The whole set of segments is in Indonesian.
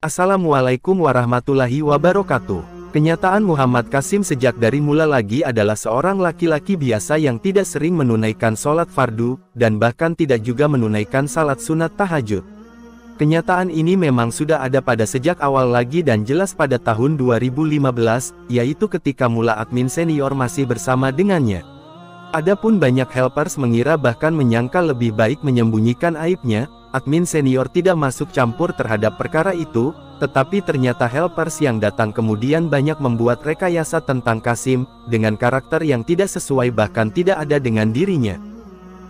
Assalamualaikum warahmatullahi wabarakatuh. Kenyataan Muhammad Qasim sejak dari mula lagi adalah seorang laki-laki biasa yang tidak sering menunaikan sholat fardu, dan bahkan tidak juga menunaikan salat sunat tahajud. Kenyataan ini memang sudah ada pada sejak awal lagi dan jelas pada tahun 2015, yaitu ketika mula admin senior masih bersama dengannya. Adapun banyak helpers mengira bahkan menyangka lebih baik menyembunyikan aibnya. Admin senior tidak masuk campur terhadap perkara itu, tetapi ternyata helpers yang datang kemudian banyak membuat rekayasa tentang Qasim, dengan karakter yang tidak sesuai bahkan tidak ada dengan dirinya.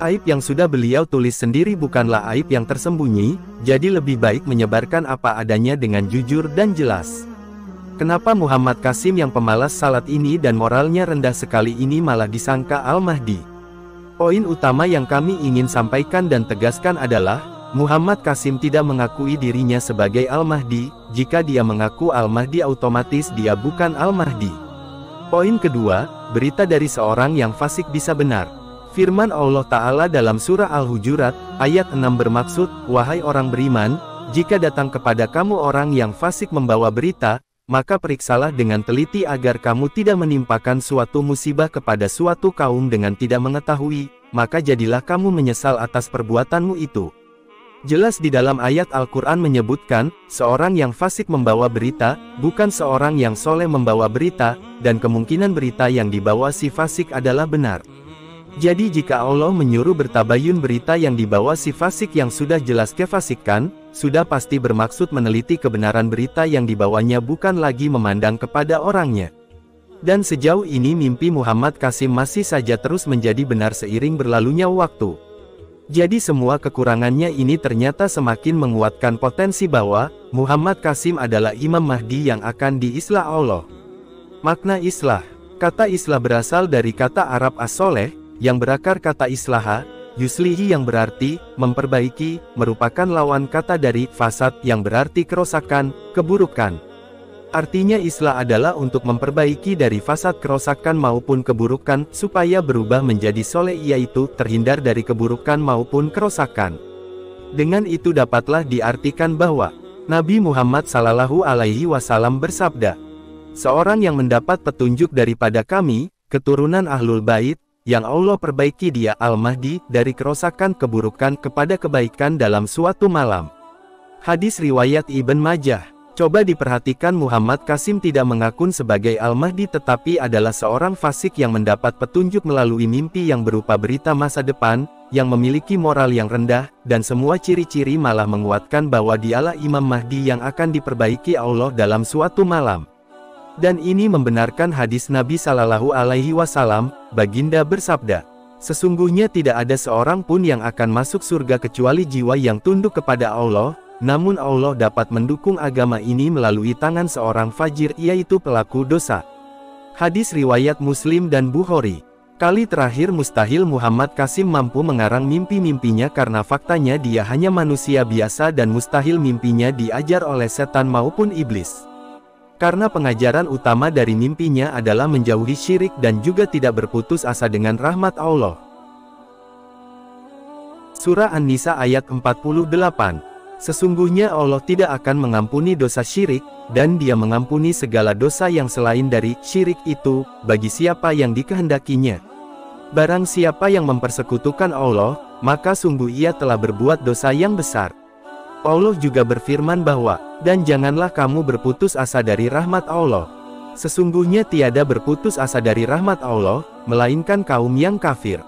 Aib yang sudah beliau tulis sendiri bukanlah aib yang tersembunyi, jadi lebih baik menyebarkan apa adanya dengan jujur dan jelas. Kenapa Muhammad Qasim yang pemalas salat ini dan moralnya rendah sekali ini malah disangka Al-Mahdi? Poin utama yang kami ingin sampaikan dan tegaskan adalah, Muhammad Qasim tidak mengakui dirinya sebagai Al-Mahdi. Jika dia mengaku Al-Mahdi otomatis dia bukan Al-Mahdi. Poin kedua, berita dari seorang yang fasik bisa benar. Firman Allah Ta'ala dalam surah Al-Hujurat, ayat 6 bermaksud, wahai orang beriman, jika datang kepada kamu orang yang fasik membawa berita, maka periksalah dengan teliti agar kamu tidak menimpakan suatu musibah kepada suatu kaum dengan tidak mengetahui, maka jadilah kamu menyesal atas perbuatanmu itu. Jelas di dalam ayat Al-Quran menyebutkan, seorang yang fasik membawa berita, bukan seorang yang soleh membawa berita, dan kemungkinan berita yang dibawa si fasik adalah benar. Jadi jika Allah menyuruh bertabayun berita yang dibawa si fasik yang sudah jelas kefasikan, sudah pasti bermaksud meneliti kebenaran berita yang dibawanya bukan lagi memandang kepada orangnya. Dan sejauh ini mimpi Muhammad Qasim masih saja terus menjadi benar seiring berlalunya waktu. Jadi semua kekurangannya ini ternyata semakin menguatkan potensi bahwa Muhammad Qasim adalah Imam Mahdi yang akan diislah Allah. Makna islah. Kata islah berasal dari kata Arab as-soleh, yang berakar kata islaha, yuslihi yang berarti memperbaiki, merupakan lawan kata dari fasad yang berarti kerusakan, keburukan. Artinya islah adalah untuk memperbaiki dari fasad kerusakan maupun keburukan, supaya berubah menjadi soleh yaitu terhindar dari keburukan maupun kerusakan. Dengan itu dapatlah diartikan bahwa, Nabi Muhammad SAW bersabda, seorang yang mendapat petunjuk daripada kami, keturunan Ahlul Bait, yang Allah perbaiki dia Al-Mahdi, dari kerusakan keburukan kepada kebaikan dalam suatu malam. Hadis riwayat Ibn Majah. Coba diperhatikan Muhammad Qasim tidak mengaku sebagai Al-Mahdi tetapi adalah seorang fasik yang mendapat petunjuk melalui mimpi yang berupa berita masa depan, yang memiliki moral yang rendah, dan semua ciri-ciri malah menguatkan bahwa dialah Imam Mahdi yang akan diperbaiki Allah dalam suatu malam. Dan ini membenarkan hadis Nabi Shallallahu Alaihi Wasallam, baginda bersabda, sesungguhnya tidak ada seorang pun yang akan masuk surga kecuali jiwa yang tunduk kepada Allah. Namun Allah dapat mendukung agama ini melalui tangan seorang fajir yaitu pelaku dosa. Hadis riwayat Muslim dan Bukhari. Kali terakhir mustahil Muhammad Qasim mampu mengarang mimpi-mimpinya karena faktanya dia hanya manusia biasa dan mustahil mimpinya diajar oleh setan maupun iblis. Karena pengajaran utama dari mimpinya adalah menjauhi syirik dan juga tidak berputus asa dengan rahmat Allah. Surah An-Nisa ayat 48. Sesungguhnya Allah tidak akan mengampuni dosa syirik, dan Dia mengampuni segala dosa yang selain dari syirik itu, bagi siapa yang dikehendakinya. Barang siapa yang mempersekutukan Allah, maka sungguh ia telah berbuat dosa yang besar. Allah juga berfirman bahwa, dan janganlah kamu berputus asa dari rahmat Allah. Sesungguhnya tiada berputus asa dari rahmat Allah, melainkan kaum yang kafir.